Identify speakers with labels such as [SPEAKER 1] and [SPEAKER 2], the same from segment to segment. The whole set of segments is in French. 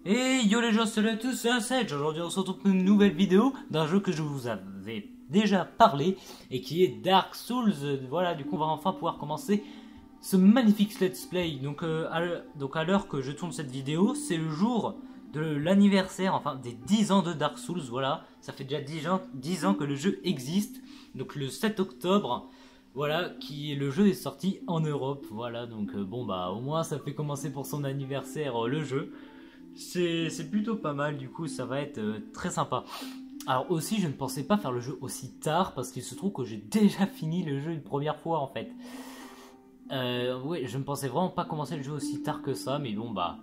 [SPEAKER 1] Et yo les gens, salut à tous, c'est un Sedge. Aujourd'hui on se retrouve pour une nouvelle vidéo d'un jeu que je vous avais déjà parlé et qui est Dark Souls. Voilà, du coup on va enfin pouvoir commencer ce magnifique let's play. Donc à l'heure que je tourne cette vidéo, c'est le jour de l'anniversaire, enfin des 10 ans de Dark Souls. Voilà, ça fait déjà 10 ans que le jeu existe. Donc le 7 octobre, voilà, le jeu est sorti en Europe. Voilà, donc bon bah au moins ça fait commencer pour son anniversaire le jeu. C'est plutôt pas mal, du coup ça va être très sympa. Alors aussi je ne pensais pas faire le jeu aussi tard parce qu'il se trouve que j'ai déjà fini le jeu une première fois en fait. Oui, je ne pensais vraiment pas commencer le jeu aussi tard que ça, mais bon bah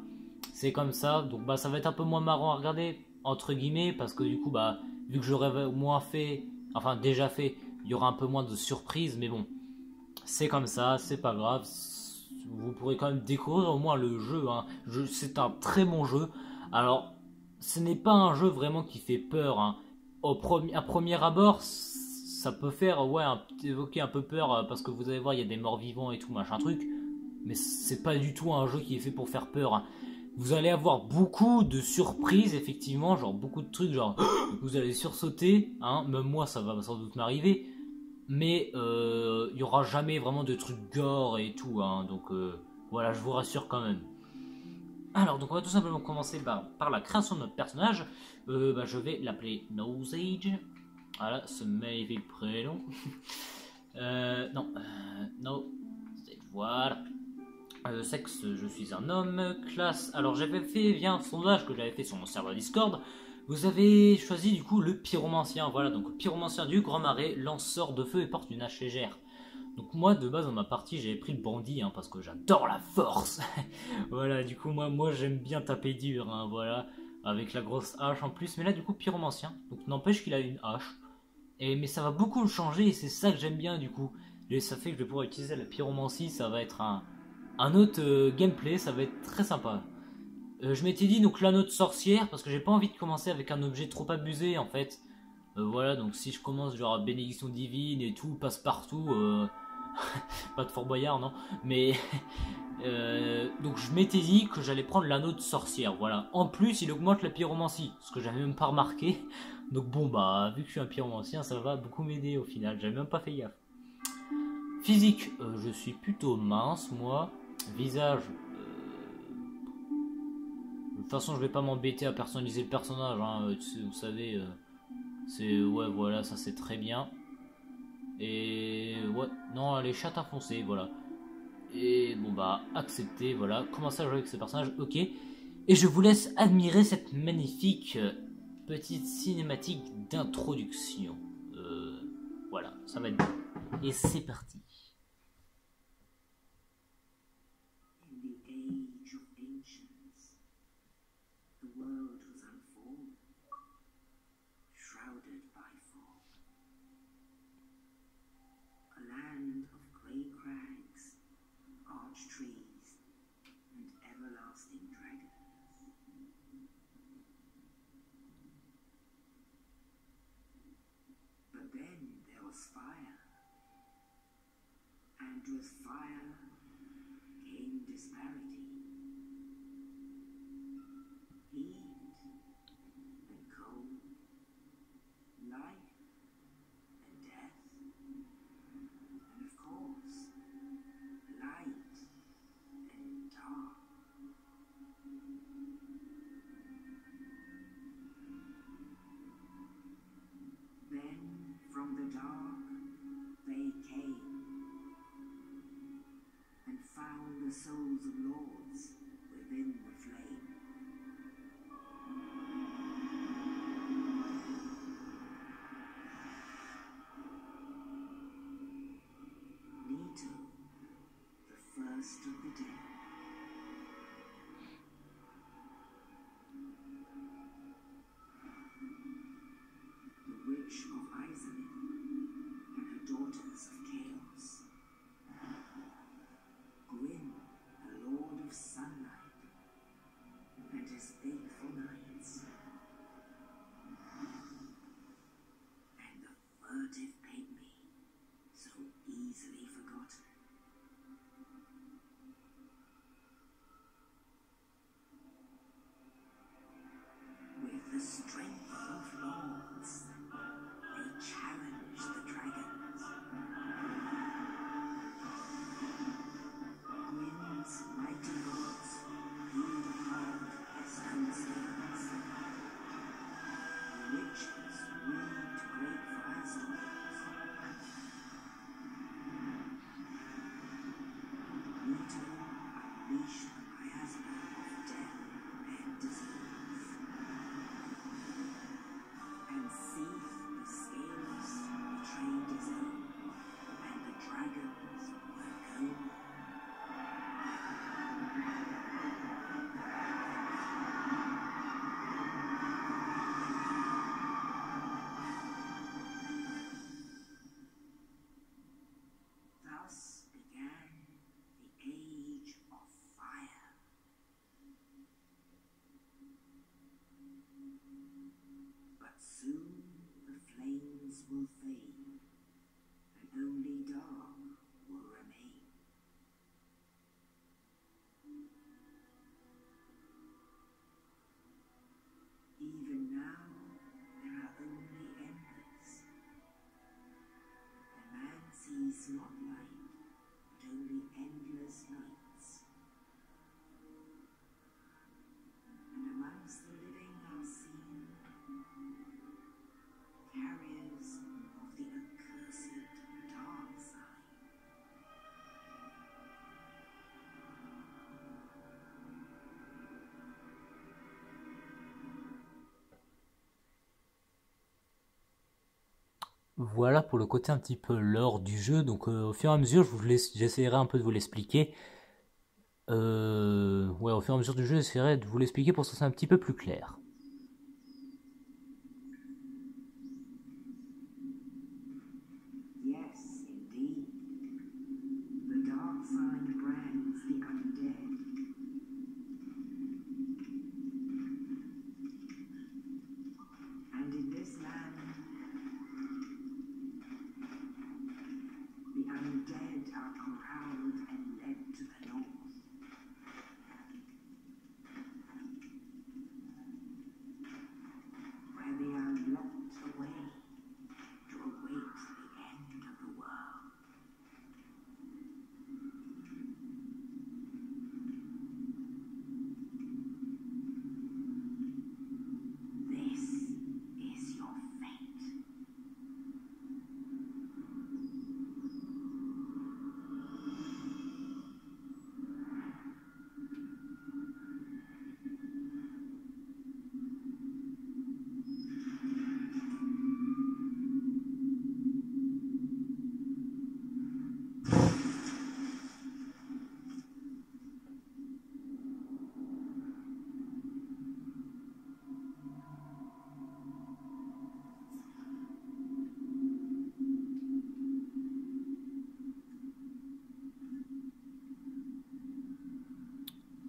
[SPEAKER 1] c'est comme ça. Donc bah ça va être un peu moins marrant à regarder entre guillemets parce que du coup bah vu que j'aurais moins fait, enfin déjà fait, il y aura un peu moins de surprises, mais bon c'est comme ça, c'est pas grave. Vous pourrez quand même découvrir au moins le jeu, hein. C'est un très bon jeu. Alors, ce n'est pas un jeu vraiment qui fait peur, hein. À premier abord, ça peut faire ouais, évoquer un peu peur parce que vous allez voir, il y a des morts vivants et tout, machin truc. Mais c'est pas du tout un jeu qui est fait pour faire peur, hein. Vous allez avoir beaucoup de surprises, effectivement, genre beaucoup de trucs, genre vous allez sursauter, hein. Même moi, ça va sans doute m'arriver. Mais il n'y aura jamais vraiment de trucs gore et tout, hein, donc voilà, je vous rassure quand même. Alors, donc on va tout simplement commencer par la création de notre personnage. Je vais l'appeler Nosage. Voilà, ce magnifique prénom. Non, Nosage, voilà. Sexe, je suis un homme. Classe, alors j'avais fait via un sondage que j'avais fait sur mon serveur Discord. Vous avez choisi du coup le pyromancien. Voilà, donc pyromancien du Grand Marais, lanceur de feu et porte une hache légère. Donc moi de base dans ma partie j'avais pris le bandit, hein, parce que j'adore la force. Voilà, du coup moi j'aime bien taper dur, hein, voilà, avec la grosse hache en plus. Mais là du coup pyromancien, donc n'empêche qu'il a une hache. Mais ça va beaucoup le changer et c'est ça que j'aime bien du coup. Et ça fait que je vais pouvoir utiliser la pyromancie, ça va être un autre gameplay, ça va être très sympa. Je m'étais dit donc l'anneau de sorcière parce que j'ai pas envie de commencer avec un objet trop abusé en fait. Voilà, donc si je commence genre bénédiction divine et tout, passe partout, pas de Fort Boyard non, mais donc je m'étais dit que j'allais prendre l'anneau de sorcière. Voilà, en plus il augmente la pyromancie, ce que j'avais même pas remarqué. Donc bon bah vu que je suis un pyromancien, ça va beaucoup m'aider au final. J'avais même pas fait gaffe. Physique, je suis plutôt mince moi. Visage, de toute façon, je vais pas m'embêter à personnaliser le personnage, hein. Vous savez, c'est ouais, voilà, ça c'est très bien. Et ouais, non, les chattes à foncer, voilà. Et bon bah, accepter, voilà. Commencer à jouer avec ce personnage, ok. Et je vous laisse admirer cette magnifique petite cinématique d'introduction. Voilà, ça va être bon. Et c'est parti.
[SPEAKER 2] With fire came disparity, heat and cold, life and death, and of course, light and dark. Then from the dark they came.
[SPEAKER 1] voilà pour le côté un petit peu lore du jeu. Donc au fur et à mesure, j'essaierai un peu de vous l'expliquer. Ouais, au fur et à mesure du jeu, j'essaierai de vous l'expliquer pour que ce soit un petit peu plus clair.
[SPEAKER 2] Yes, indeed. The dark side brands the undead. And in this land, the undead are corralled and led to the north. Where they are locked away to await the end of the world. This is your fate.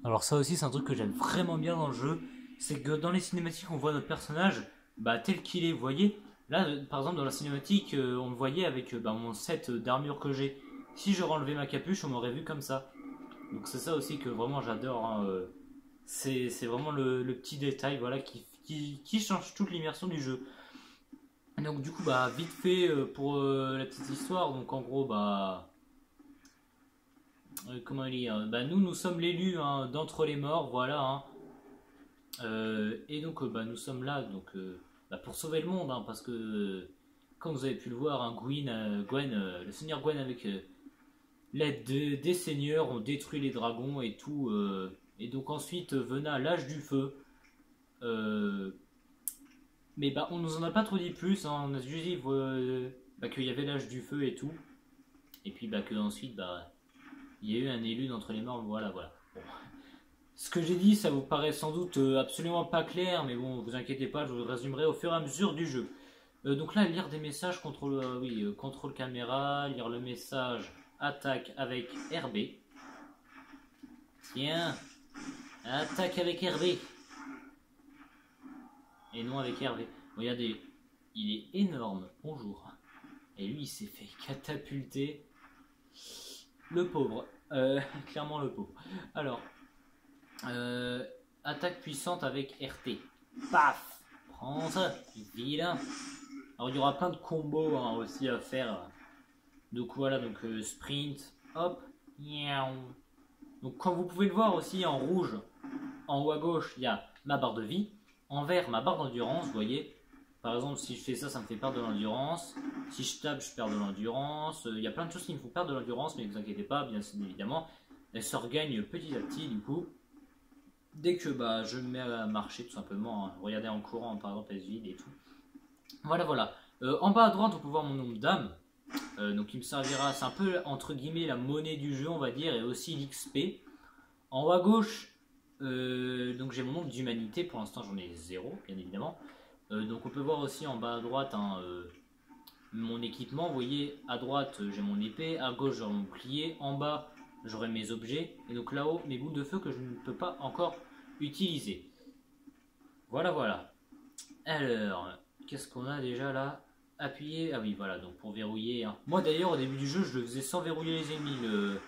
[SPEAKER 1] Alors ça aussi c'est un truc que j'aime vraiment bien dans le jeu, c'est que dans les cinématiques on voit notre personnage tel qu'il est, vous voyez. Là par exemple dans la cinématique on me voyait avec mon set d'armure que j'ai. Si j'aurais enlevé ma capuche on m'aurait vu comme ça. Donc c'est ça aussi que vraiment j'adore, hein, c'est vraiment le petit détail voilà, qui change toute l'immersion du jeu. Donc du coup vite fait pour la petite histoire, donc en gros comment dire, nous sommes l'élu hein, d'entre les morts, voilà. Hein. Et donc nous sommes là donc, pour sauver le monde, hein, parce que comme vous avez pu le voir, hein, le seigneur Gwen avec l'aide des seigneurs ont détruit les dragons et tout. Et donc ensuite vena l'âge du feu. Mais on nous en a pas trop dit plus, hein, on a juste dit qu'il y avait l'âge du feu et tout. Et puis que ensuite il y a eu un élu d'entre les morts, voilà. Bon. Ce que j'ai dit, ça vous paraît sans doute absolument pas clair, mais bon, vous inquiétez pas, je vous le résumerai au fur et à mesure du jeu. Donc là, lire des messages, contrôle caméra, lire le message, attaque avec RB. Tiens, attaque avec RB. Et non avec RB. Regardez, il est énorme, bonjour. Et lui, il s'est fait catapulter. Le pauvre, clairement le pauvre. Alors, attaque puissante avec RT. Paf, prends ça, vilain. Alors il y aura plein de combos hein, aussi à faire. Donc voilà, donc sprint, hop, miaou. Donc comme vous pouvez le voir aussi en rouge, en haut à gauche, il y a ma barre de vie. En vert, ma barre d'endurance, vous voyez. Par exemple, si je fais ça, ça me fait perdre de l'endurance. Si je tape, je perds de l'endurance. Il y a plein de choses qui me font perdre de l'endurance, mais ne vous inquiétez pas, bien évidemment. Elle se regagne petit à petit, du coup. Dès que je me mets à marcher, tout simplement. Hein. Regardez en courant, par exemple, elle se vide et tout. Voilà. En bas à droite, on peut voir mon nombre d'âmes. Donc il me servira, c'est un peu, entre guillemets, la monnaie du jeu, on va dire, et aussi l'XP. En haut à gauche, donc j'ai mon nombre d'humanité. Pour l'instant, j'en ai 0, bien évidemment. Donc on peut voir aussi en bas à droite mon équipement. Vous voyez, à droite j'ai mon épée, à gauche j'aurai mon bouclier, en bas j'aurai mes objets, et donc là-haut mes boules de feu que je ne peux pas encore utiliser. Voilà. Alors, qu'est-ce qu'on a déjà là? Appuyer, ah oui voilà, donc pour verrouiller. Hein. Moi d'ailleurs au début du jeu je le faisais sans verrouiller les ennemis.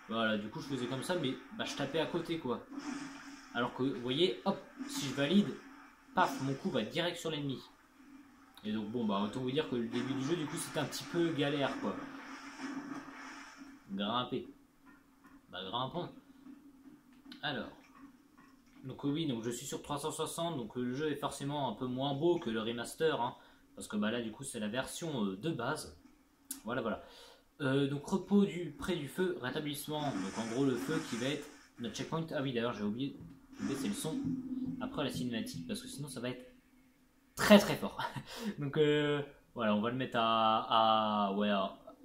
[SPEAKER 1] Voilà, du coup je faisais comme ça, mais je tapais à côté quoi. Alors que vous voyez, hop, si je valide, paf, mon coup va direct sur l'ennemi. Et donc autant vous dire que le début du jeu du coup c'était un petit peu galère quoi. Grimper. Grimpons. Alors. Donc oui, donc je suis sur 360, donc le jeu est forcément un peu moins beau que le remaster, hein, parce que là du coup c'est la version de base. Voilà. Donc repos près du feu, rétablissement, donc en gros le feu qui va être notre checkpoint. Ah oui d'ailleurs j'ai oublié de baisser le son après la cinématique parce que sinon ça va être très fort. Donc Voilà, on va le mettre ouais,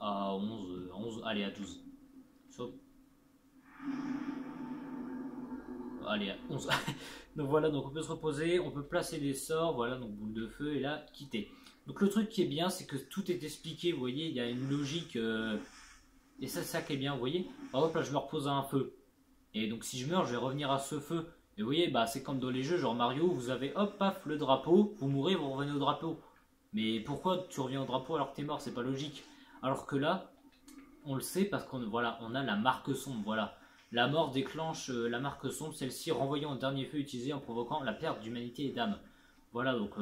[SPEAKER 1] à 11, allez, à 12. Sauf- Allez, à 11. Donc voilà, donc on peut se reposer, on peut placer des sorts, voilà, donc boule de feu, et là, quitter. Donc le truc qui est bien, c'est que tout est expliqué, vous voyez, il y a une logique, et ça, c'est ça qui est bien, vous voyez. Par exemple, là, je me repose à un feu. Et donc si je meurs, je vais revenir à ce feu. Et vous voyez, bah, c'est comme dans les jeux, genre Mario, vous avez, hop, paf, le drapeau, vous mourrez, vous revenez au drapeau. Mais pourquoi tu reviens au drapeau alors que t'es mort? C'est pas logique. Alors que là, on le sait parce qu'on voilà, on a la marque sombre. Voilà. La mort déclenche la marque sombre, celle-ci renvoyant au dernier feu utilisé en provoquant la perte d'humanité et d'âme. Voilà, donc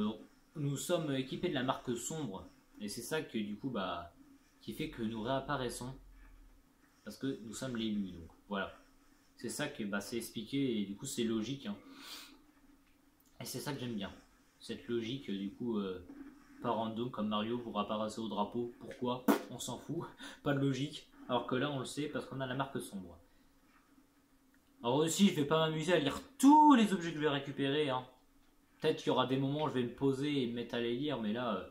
[SPEAKER 1] nous sommes équipés de la marque sombre. Et c'est ça que du coup, bah, qui fait que nous réapparaissons. Parce que nous sommes l'élu. Donc voilà. C'est ça que bah, c'est expliqué et du coup c'est logique. Hein. Et c'est ça que j'aime bien. Cette logique, du coup, pas random comme Mario, vous réapparaissez au drapeau. Pourquoi? On s'en fout. Pas de logique. Alors que là, on le sait parce qu'on a la marque sombre. Alors aussi, je vais pas m'amuser à lire tous les objets que je vais récupérer. Hein. Peut-être qu'il y aura des moments où je vais me poser et me mettre à les lire, mais là,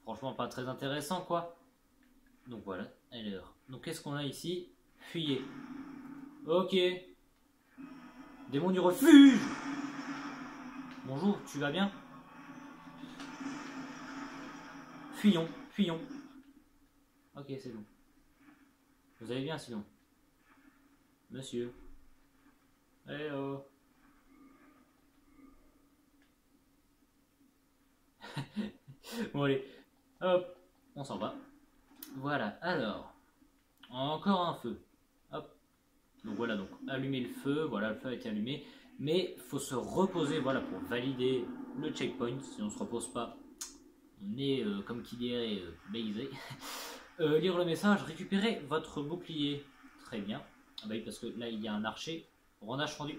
[SPEAKER 1] franchement, pas très intéressant, quoi. Donc voilà. Alors, donc qu'est-ce qu'on a ici? Fuyez. Ok. Démon du refuge. Bonjour, tu vas bien? Fuyons, fuyons. Ok, c'est bon. Vous allez bien sinon? Monsieur. Eh oh. Bon allez, hop, on s'en va. Voilà, alors, encore un feu. Hop. Donc voilà, donc allumer le feu, voilà, le feu a été allumé. Mais faut se reposer, voilà, pour valider le checkpoint. Si on se repose pas, on est, comme qui dirait, baisé. Lire le message, récupérer votre bouclier. Très bien. Ah bah oui, parce que là, il y a un archer. Rondage rendu.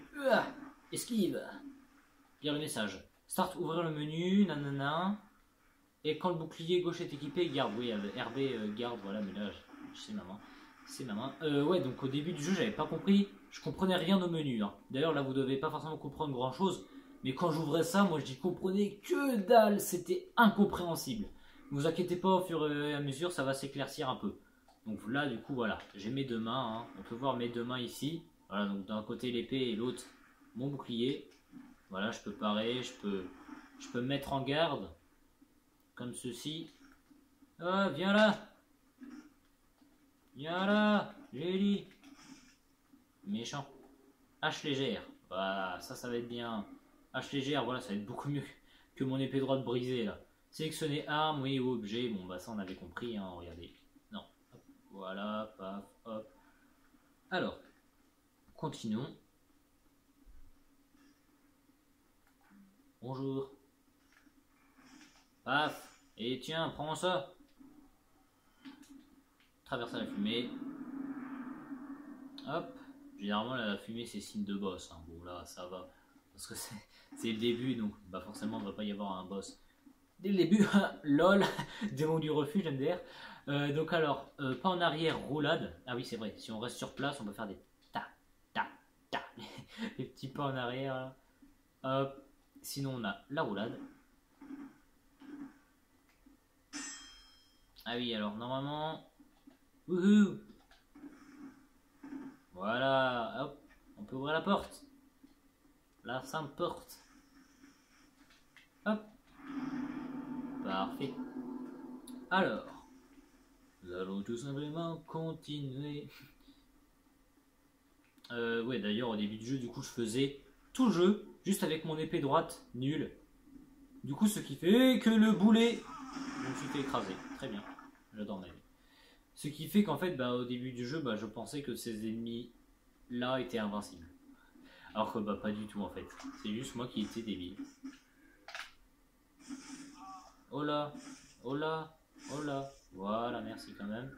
[SPEAKER 1] Esquive. Lire le message. Start, ouvrir le menu, nanana. Et quand le bouclier gauche est équipé, garde. Oui, RB garde, voilà, mais là, je sais ma main. C'est ma main. Ouais, donc au début du jeu, j'avais pas compris. Je comprenais rien au menu. Hein. D'ailleurs, là, vous devez pas forcément comprendre grand chose. Mais quand j'ouvrais ça, moi, je dis comprenez que dalle. C'était incompréhensible. Ne vous inquiétez pas, au fur et à mesure, ça va s'éclaircir un peu. Donc là, du coup, voilà. J'ai mes deux mains. Hein. On peut voir mes deux mains ici. Voilà, donc d'un côté l'épée et l'autre mon bouclier. Voilà, je peux parer, je peux me mettre en garde. Comme ceci. Ah, viens là. Viens là, j'ai dit. Méchant. Hache légère. Voilà, ça va être bien. Hache légère, voilà, ça va être beaucoup mieux que mon épée droite brisée là. Sélectionner arme, oui, ou objet. Bon, bah ça on avait compris, hein, regardez. Non. Hop, voilà, paf, hop. Alors, continuons. Bonjour. Paf. Et tiens, prends ça. Traverser la fumée. Hop. Généralement, la fumée, c'est signe de boss. Hein. Bon, là, ça va. Parce que c'est le début, donc bah forcément, il ne va pas y avoir un boss. Dès le début, lol, démon du refuge, MDR. Donc alors, pas en arrière, roulade. Ah oui, c'est vrai, si on reste sur place, on peut faire des ta, ta, ta. Les petits pas en arrière. Hop. Sinon, on a la roulade. Ah oui, alors normalement... Wouhou. Voilà, hop, on peut ouvrir la porte. La simple porte. Hop. Parfait. Alors, nous allons tout simplement continuer. Ouais, d'ailleurs, au début du jeu, du coup, je faisais tout le jeu juste avec mon épée droite, nul. Du coup, ce qui fait que le boulet, je me suis fait écraser. Très bien, j'adore ma vie. Ce qui fait qu'en fait, bah, au début du jeu, bah, je pensais que ces ennemis-là étaient invincibles. Alors que bah, pas du tout en fait. C'est juste moi qui étais débile. Oh là, oh là, oh là. Voilà, merci quand même.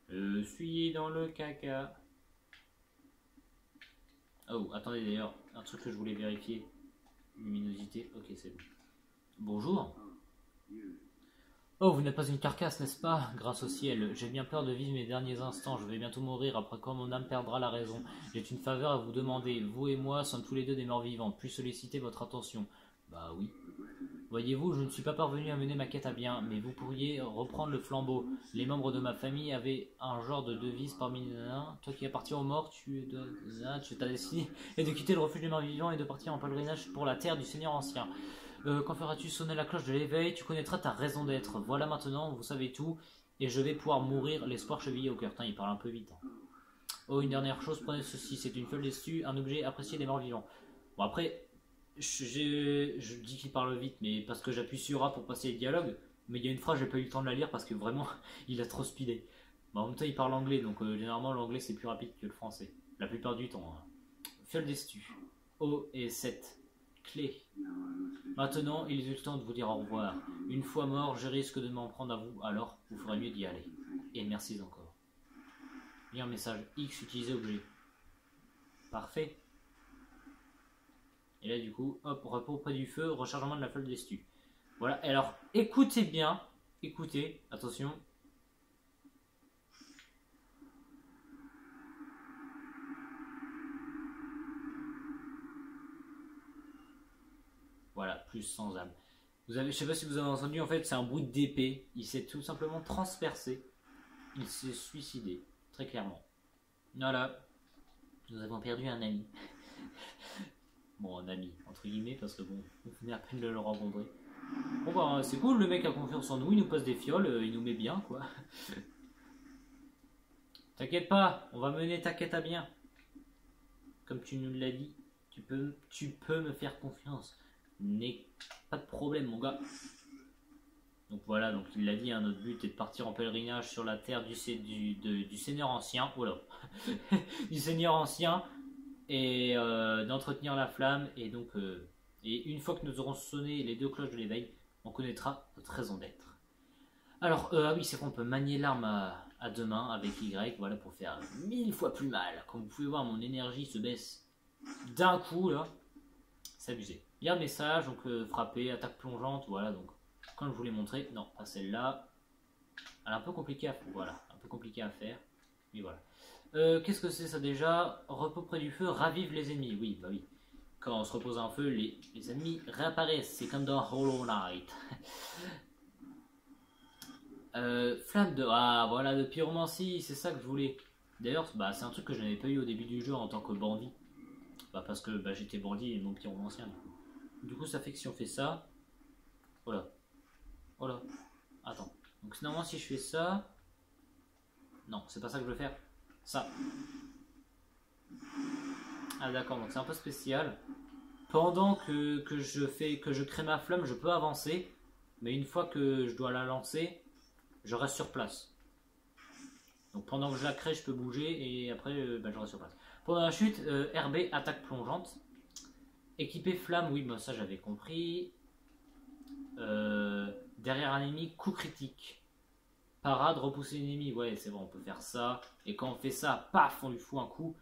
[SPEAKER 1] Je suis dans le caca. Oh, attendez d'ailleurs, un truc que je voulais vérifier. Luminosité, ok c'est bon. Bonjour. Oh, vous n'êtes pas une carcasse, n'est-ce pas? Grâce au ciel, j'ai bien peur de vivre mes derniers instants. Je vais bientôt mourir après quand mon âme perdra la raison. J'ai une faveur à vous demander. Vous et moi sommes tous les deux des morts vivants. Puis solliciter votre attention. Bah oui. Voyez-vous, je ne suis pas parvenu à mener ma quête à bien, mais vous pourriez reprendre le flambeau. Les membres de ma famille avaient un genre de devise parmi les nains. Toi qui appartiens aux morts, tu t'as décidé et de quitter le refuge des morts vivants et de partir en pèlerinage pour la terre du Seigneur ancien. Quand feras-tu sonner la cloche de l'éveil, tu connaîtras ta raison d'être. Voilà maintenant, vous savez tout, et je vais pouvoir mourir l'espoir chevillé au cœur. Putain, il parle un peu vite. Hein. Oh, une dernière chose, prenez ceci, c'est une feuille d'estu, un objet apprécié des morts vivants. Bon après... Je dis qu'il parle vite, mais parce que j'appuie sur A pour passer les dialogues. Mais il y a une phrase, j'ai pas eu le temps de la lire parce que vraiment, il a trop speedé. Bon, en même temps, il parle anglais, donc généralement, l'anglais c'est plus rapide que le français. La plupart du temps. Hein. Fiole d'estu. O et 7. Clé. Maintenant, il est temps de vous dire au revoir. Une fois mort, je risque de m'en prendre à vous, alors vous ferez mieux d'y aller. Et merci encore. Lire un message. X, utiliser objet. Parfait. Et là, du coup, hop, repos près du feu, rechargement de la feuille d'estu. Voilà, alors, écoutez bien. Écoutez, attention. Voilà, plus sans âme. Vous avez, je sais pas si vous avez entendu, en fait, c'est un bruit d'épée. Il s'est tout simplement transpercé. Il s'est suicidé, très clairement. Voilà. Nous avons perdu un ami. Bon, un ami, entre guillemets, parce que bon, on venait à peine de le rencontrer. Bon bah, c'est cool, le mec a confiance en nous, il nous passe des fioles, il nous met bien, quoi. T'inquiète pas, on va mener ta quête à bien. Comme tu nous l'as dit, tu peux me faire confiance. Pas de problème, mon gars. Donc voilà, donc il l'a dit, hein, notre but est de partir en pèlerinage sur la terre du Seigneur ancien. Oh là, du Seigneur ancien. Et d'entretenir la flamme, et donc et une fois que nous aurons sonné les 2 cloches de l'éveil, on connaîtra notre raison d'être. Alors ah oui, c'est qu'on peut manier l'arme à 2 mains avec Y, voilà, pour faire 1000 fois plus mal. Comme vous pouvez voir, mon énergie se baisse d'un coup là, c'est abusé. Il y a un message, donc frapper, attaque plongeante, voilà, donc comme je vous l'ai montré, non pas celle-là, elle est un peu compliquée à faire, voilà, un peu compliquée à faire, mais voilà. Qu'est-ce que c'est ça déjà? Repos près du feu, ravive les ennemis. Oui, bah oui. Quand on se repose à un feu, les ennemis réapparaissent. C'est comme dans Hollow Knight. Flamme de... Ah, voilà, de pyromancie, c'est ça que je voulais. D'ailleurs, bah, c'est un truc que je n'avais pas eu au début du jeu en tant que bandit. Bah, parce que bah, j'étais bandit et non pyromancien. Du coup, ça fait que si on fait ça... Voilà. Voilà. Attends. Donc, normalement, si je fais ça... Non, c'est pas ça que je veux faire. Ça. Ah d'accord, donc c'est un peu spécial. Pendant que je crée ma flamme, je peux avancer. Mais une fois que je dois la lancer, je reste sur place. Donc pendant que je la crée, je peux bouger et après je reste sur place. Pendant la chute, RB, attaque plongeante. Équipé flamme, oui, bah, ça j'avais compris. Derrière un ennemi, coup critique. Parade, repousser l'ennemi, ouais c'est bon, on peut faire ça. Et quand on fait ça, paf, on lui fout un coup.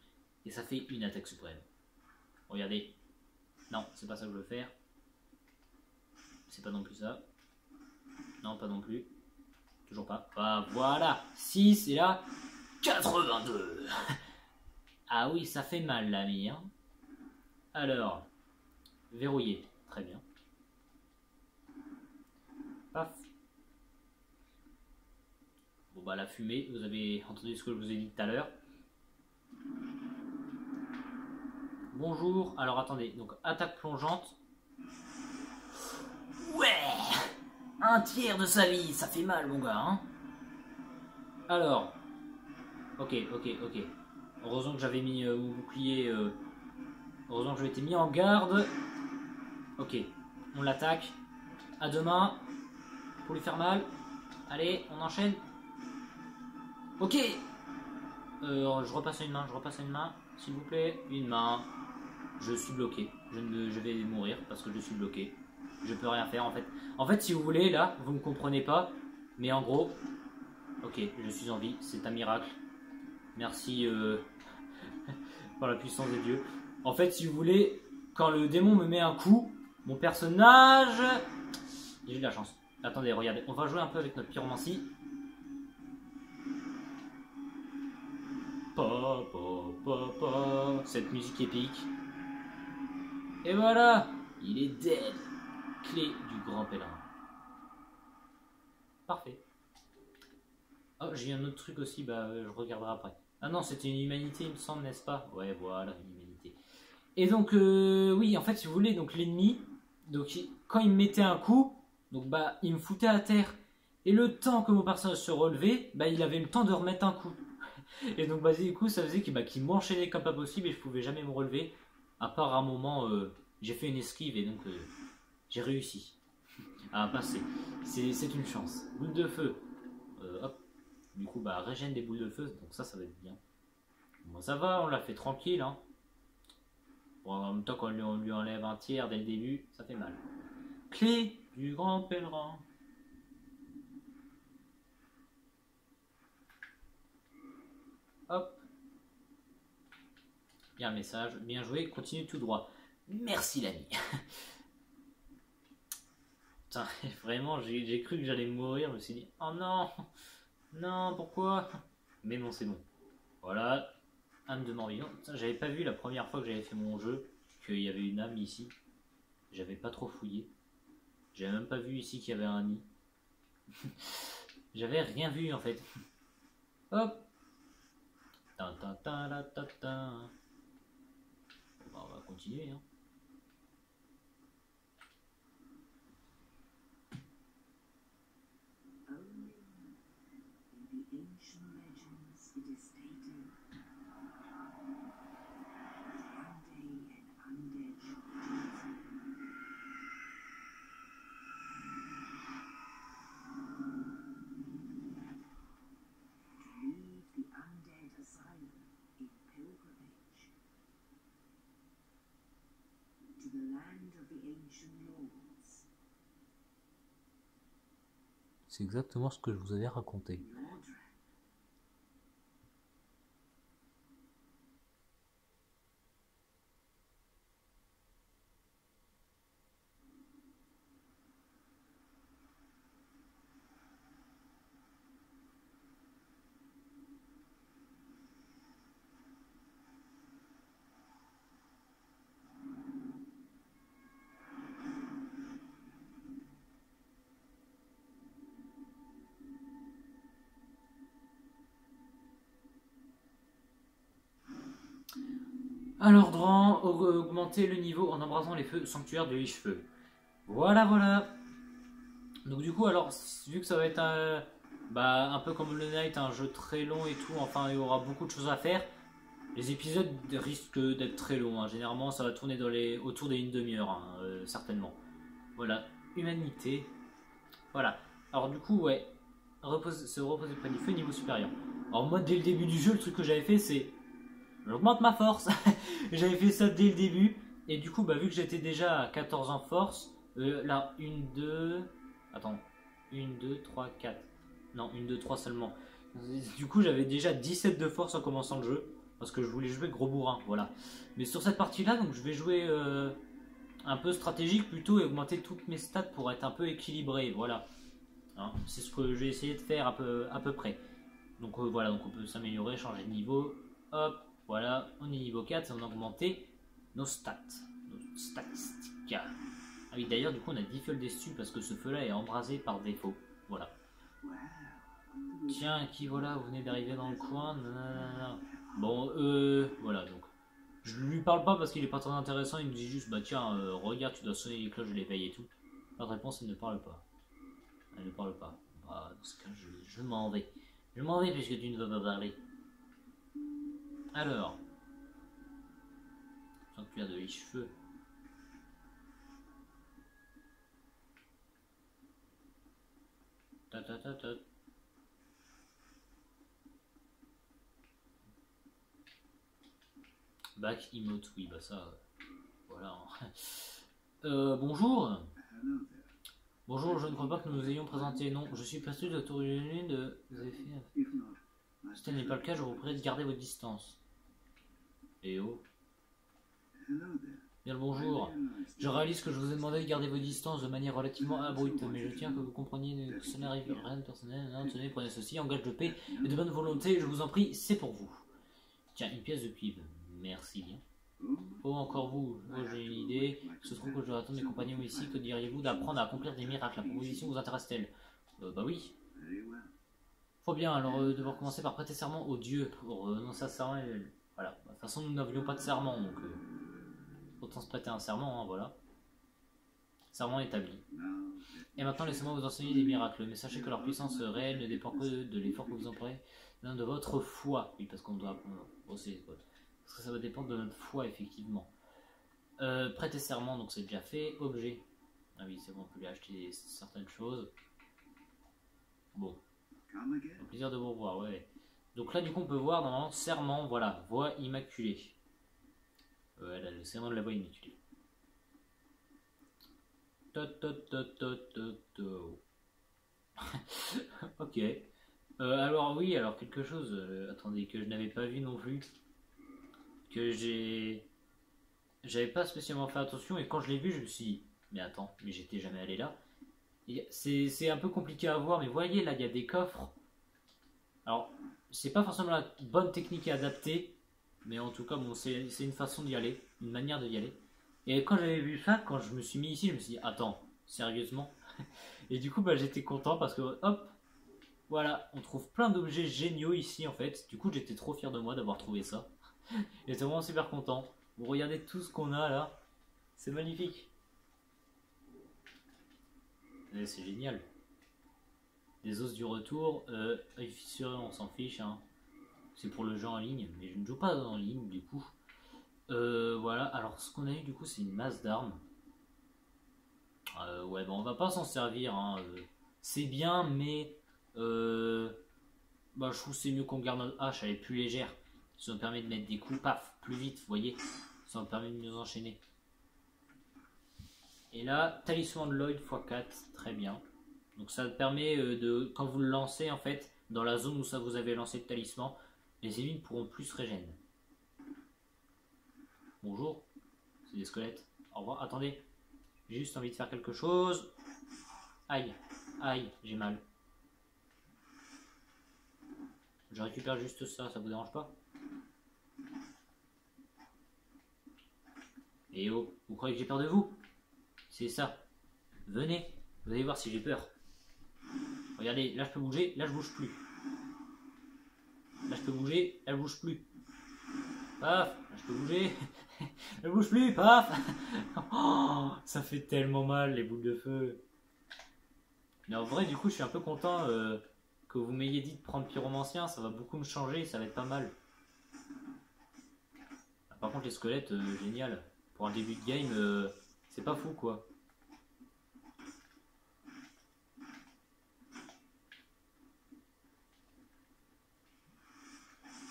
[SPEAKER 1] Et ça fait une attaque suprême. Regardez. Non, c'est pas ça que je veux faire. C'est pas non plus ça. Non, pas non plus. Toujours pas. Ah, voilà. 6 et là, 82. Ah oui, ça fait mal l'ami. Hein. Alors, verrouillé. Très bien. Paf. Bon bah la fumée, vous avez entendu ce que je vous ai dit tout à l'heure. Bonjour, alors attendez, donc attaque plongeante. Ouais, un tiers de sa vie, ça fait mal mon gars. Hein. Alors, ok. Heureusement que j'avais mis mon bouclier, heureusement que j'avais été mis en garde. Ok, on l'attaque. À 2 mains, pour lui faire mal. Allez, on enchaîne. Ok. Je repasse à une main, s'il vous plaît. Une main. Je suis bloqué. Je vais mourir parce que je suis bloqué. Je peux rien faire en fait. En fait, si vous voulez, là, vous ne comprenez pas. Mais en gros, ok, je suis en vie. C'est un miracle. Merci par la puissance des dieux. En fait, si vous voulez, quand le démon me met un coup, mon personnage... J'ai eu de la chance. Attendez, regardez. On va jouer un peu avec notre pyromancie. Cette musique épique. Et voilà, il est dead. Clé du grand pèlerin. Parfait. Oh, j'ai un autre truc aussi, bah je regarderai après. Ah non, c'était une humanité, il me semble, n'est-ce pas? Ouais, voilà, une humanité. Et donc, oui, en fait, si vous voulez, donc l'ennemi, donc quand il me mettait un coup, donc bah il me foutait à terre. Et le temps que mon personnage se relevait, bah il avait le temps de remettre un coup. Et donc bah du coup, ça faisait qu'il m'enchaînait comme pas possible et je pouvais jamais me relever. À part un moment, j'ai fait une esquive et donc j'ai réussi à passer. C'est une chance. Boule de feu. Hop. Du coup, bah régène des boules de feu, donc ça va être bien. Bon, ça va, on l'a fait tranquille, hein. Bon, en même temps, quand on lui enlève un tiers dès le début, ça fait mal. Clé du grand pèlerin. Hop. Bien un message, bien joué, continue tout droit. Merci l'ami. Putain, vraiment, j'ai cru que j'allais mourir, je me suis dit, oh non, non, pourquoi? Mais bon, c'est bon. Voilà, âme de mort vivant. J'avais pas vu la première fois que j'avais fait mon jeu qu'il y avait une âme ici. J'avais pas trop fouillé. J'avais même pas vu ici qu'il y avait un nid. J'avais rien vu en fait. Hop. Tin, tin, tin, la, ta, ta. Bon, on va continuer. Hein.
[SPEAKER 2] Only in the ancient legends it is stated that one day an undead shall leave the undead asylum in pilgrimage to the land of the ancient lords.
[SPEAKER 1] C'est exactement ce que je vous avais raconté.
[SPEAKER 2] Mordred.
[SPEAKER 1] Alors, Dran, augmenter le niveau en embrasant les feux sanctuaires de Lich-Feu. Voilà, voilà. Donc du coup, alors, vu que ça va être un peu comme le Night, un jeu très long et tout, enfin, il y aura beaucoup de choses à faire. Les épisodes risquent d'être très longs. Hein. Généralement, ça va tourner autour des une demi-heure, hein, certainement. Voilà, humanité. Voilà. Alors du coup, ouais, se reposer près du feu, niveau supérieur. Alors moi, dès le début du jeu, le truc que j'avais fait, c'est j'augmente ma force. J'avais fait ça dès le début. Et du coup, bah, vu que j'étais déjà à 14 en force, là, 1, 2... Attends. 1, 2, 3, 4. Non, 1, 2, 3 seulement. Du coup, j'avais déjà 17 de force en commençant le jeu. Parce que je voulais jouer gros bourrin, voilà. Mais sur cette partie-là, donc je vais jouer un peu stratégique plutôt et augmenter toutes mes stats pour être un peu équilibré, voilà. Hein, c'est ce que je vais essayer de faire à peu près. Donc voilà, donc on peut s'améliorer, changer de niveau. Hop, voilà, on est niveau 4 et on a augmenté nos stats, nos statistiques. Ah oui, d'ailleurs, du coup, on a 10 feux dessus parce que ce feu-là est embrasé par défaut. Voilà. Tiens, qui voilà, vous venez d'arriver dans le coin. Nanana. Bon, voilà, donc. Je lui parle pas parce qu'il est pas très intéressant, il me dit juste, bah tiens, regarde, tu dois sonner les cloches de l'éveil et tout. Pas de réponse, il ne parle pas. Elle ne parle pas. Bah, dans ce cas, je m'en vais. Je m'en vais puisque tu ne veux pas parler. Alors. Sanctuaire de Lich-Feu. Ta ta ta ta. Back emote, oui, bah ça. Voilà. Bonjour. Bonjour, je ne crois pas que nous nous ayons présenté. Non, je suis persuadé de votre origine de. Vous avez fait. Si tel n'est pas le cas, je vous prie de garder votre distance. Eh oh. Bien le bonjour. Je réalise que je vous ai demandé de garder vos distances de manière relativement abrupte, mais je tiens que vous compreniez que ça n'arrive rien de personnel. Non, tenez, prenez ceci, en gage de paix et de bonne volonté, je vous en prie, c'est pour vous. Tiens, une pièce de cuivre. Merci bien. Oh, encore vous. Oh, j'ai une idée. Il se trouve que je dois attendre mes compagnons ici. Que diriez-vous d'apprendre à accomplir des miracles? La proposition vous intéresse-t-elle? Bah oui. Faut bien, alors devoir commencer par prêter serment au Dieu pour renoncer à serment. Voilà. De toute façon, nous n'avions pas de serment, donc autant se prêter un serment, hein, voilà. Serment établi. Et maintenant, laissez-moi vous enseigner des miracles, mais sachez que leur puissance réelle ne dépend que de l'effort que vous employez, de votre foi. Oui, parce qu'on doit bosser, parce que ça va dépendre de notre foi, effectivement. Prêter serment, donc c'est déjà fait. Objet. Ah oui, c'est bon, on peut lui acheter certaines choses. Bon. Au plaisir de vous revoir, ouais. Donc là, du coup, on peut voir normalement serment, voilà, voie immaculée. Là, le serment de la voie immaculée. Ok. Alors oui, alors quelque chose, attendez, que je n'avais pas vu non plus, que j'avais pas spécialement fait attention, et quand je l'ai vu, je me suis dit, mais attends, mais j'étais jamais allé là. C'est un peu compliqué à voir, mais voyez, là, il y a des coffres. Alors, c'est pas forcément la bonne technique à adapter, mais en tout cas, bon, c'est une façon d'y aller, une manière d'y aller. Et quand j'avais vu ça, quand je me suis mis ici, je me suis dit, attends, sérieusement? Et du coup, bah, j'étais content parce que, hop, voilà, on trouve plein d'objets géniaux ici, en fait. Du coup, j'étais trop fier de moi d'avoir trouvé ça. J'étais vraiment super content. Vous regardez tout ce qu'on a là. C'est magnifique. C'est génial. Des os du retour. Fissuré, on s'en fiche. Hein. C'est pour le jeu en ligne. Mais je ne joue pas en ligne, du coup. Voilà, alors ce qu'on a eu, du coup, c'est une masse d'armes. Ouais, bon, on va pas s'en servir. Hein. C'est bien, mais... bah, je trouve que c'est mieux qu'on garde notre hache, elle est plus légère. Ça nous permet de mettre des coups, paf, plus vite, vous voyez. Ça nous permet de nous enchaîner. Et là, talisman de Lloyd x4, très bien. Donc ça permet de, quand vous le lancez en fait, dans la zone où ça vous avez lancé le talisman, les ennemis ne pourront plus se régénérer. Bonjour, c'est des squelettes. Au revoir, attendez. J'ai juste envie de faire quelque chose. Aïe, aïe, j'ai mal. Je récupère juste ça, ça vous dérange pas? Et oh, vous croyez que j'ai peur de vous? C'est ça. Venez, vous allez voir si j'ai peur. Regardez, là je peux bouger, là je bouge plus. Là je peux bouger, là je bouge plus. Paf, là je peux bouger, là je bouge plus, paf. Oh, ça fait tellement mal les boules de feu. Mais en vrai, du coup, je suis un peu content que vous m'ayez dit de prendre pyromancien, ça va beaucoup me changer, ça va être pas mal. Par contre, les squelettes, génial. Pour un début de game, c'est pas fou quoi.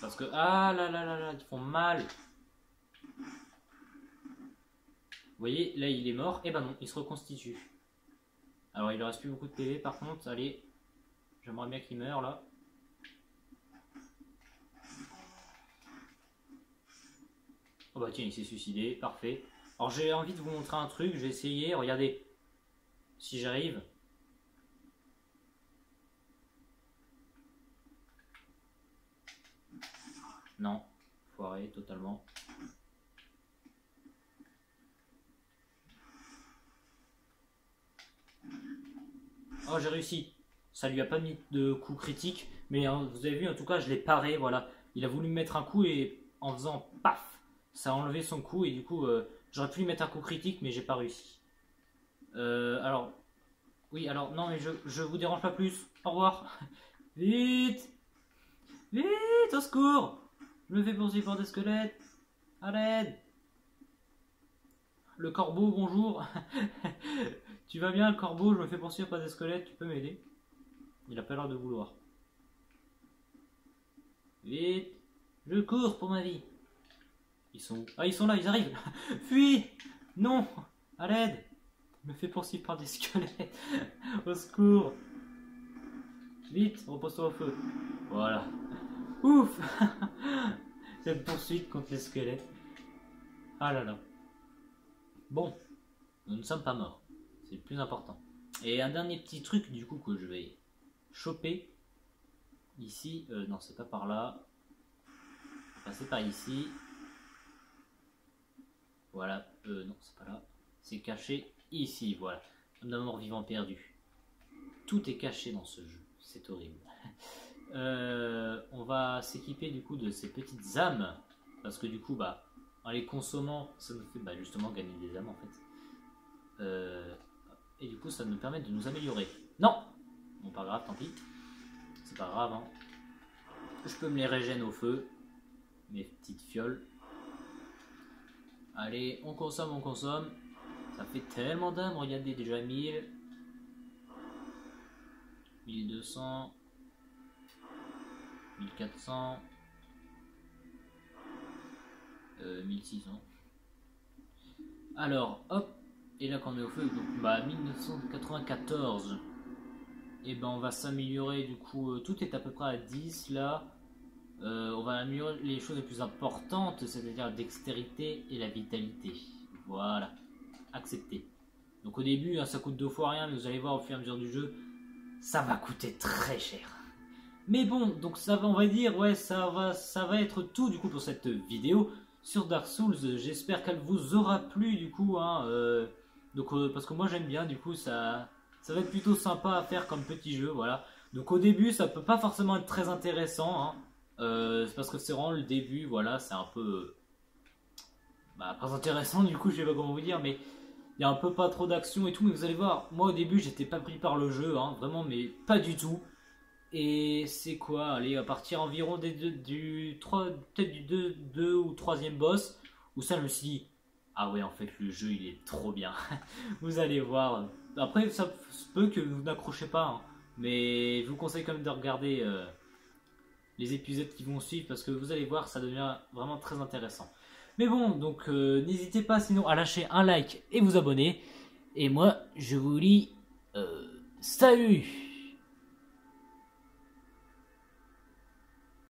[SPEAKER 1] Parce que, ah là là là là, ils font mal. Vous voyez, là il est mort, et ben non, il se reconstitue. Alors il ne reste plus beaucoup de PV par contre, allez, j'aimerais bien qu'il meure là. Oh bah tiens, il s'est suicidé, parfait. Alors j'ai envie de vous montrer un truc, je vais essayer, regardez, si j'arrive. Non, foiré totalement. Oh j'ai réussi. Ça lui a pas mis de coup critique, mais hein, vous avez vu en tout cas je l'ai paré, voilà. Il a voulu me mettre un coup et en faisant paf, ça a enlevé son coup et du coup j'aurais pu lui mettre un coup critique mais j'ai pas réussi. Alors, oui alors non mais je vous dérange pas plus. Au revoir. Vite, vite au secours. Je me fais poursuivre par des squelettes. À l'aide. Le corbeau, bonjour. Tu vas bien, le corbeau? Je me fais poursuivre par des squelettes, tu peux m'aider? Il a pas l'air de vouloir. Vite. Je cours pour ma vie. Ils sont où? Ah, ils sont là, ils arrivent. Fuis. Non. À l'aide. Je me fais poursuivre par des squelettes. Au secours. Vite, repose-toi au feu. Voilà. Ouf. Cette poursuite contre les squelettes. Ah là là. Bon, nous ne sommes pas morts. C'est le plus important. Et un dernier petit truc du coup que je vais choper. Ici, non c'est pas par là. On va passer par ici. Voilà, non, c'est pas là. C'est caché ici, voilà. Un mort vivant perdu. Tout est caché dans ce jeu, c'est horrible. On va s'équiper du coup de ces petites âmes, parce que du coup, bah, en les consommant, ça nous fait justement gagner des âmes en fait. Et du coup, ça nous permet de nous améliorer. Non! Bon, pas grave, tant pis. C'est pas grave, hein. Je peux me les régénérer au feu. Mes petites fioles. Allez, on consomme, on consomme. Ça fait tellement d'âmes, regardez, déjà 1000. 1200. 1400. 1600. Alors, hop. Et là, quand on est au feu, donc 1994. Et ben, on va s'améliorer, du coup, tout est à peu près à 10 là. On va améliorer les choses les plus importantes, c'est-à-dire la dextérité et la vitalité. Voilà, accepté. Donc au début, hein, ça coûte 2 fois rien, mais vous allez voir au fur et à mesure du jeu, ça va coûter très cher. Mais bon, donc ça va, on va dire, ouais, ça va être tout du coup pour cette vidéo sur Dark Souls. J'espère qu'elle vous aura plu du coup, hein, parce que moi j'aime bien, du coup ça va être plutôt sympa à faire comme petit jeu, voilà. Donc au début, ça peut pas forcément être très intéressant, hein. C'est parce que c'est vraiment le début, voilà, c'est un peu très intéressant du coup, je sais pas comment vous dire, mais il y a un peu pas trop d'action et tout, mais vous allez voir, moi au début j'étais pas pris par le jeu, hein, vraiment, mais pas du tout. Et c'est quoi, allez, à partir environ peut-être du 2 ou 3e boss, où ça je me suis dit, ah ouais, en fait le jeu il est trop bien. Vous allez voir, après ça se peut que vous n'accrochez pas, hein, mais je vous conseille quand même de regarder les épisodes qui vont suivre, parce que vous allez voir, ça devient vraiment très intéressant. Mais bon, donc n'hésitez pas sinon à lâcher un like et vous abonner. Et moi, je vous dis salut!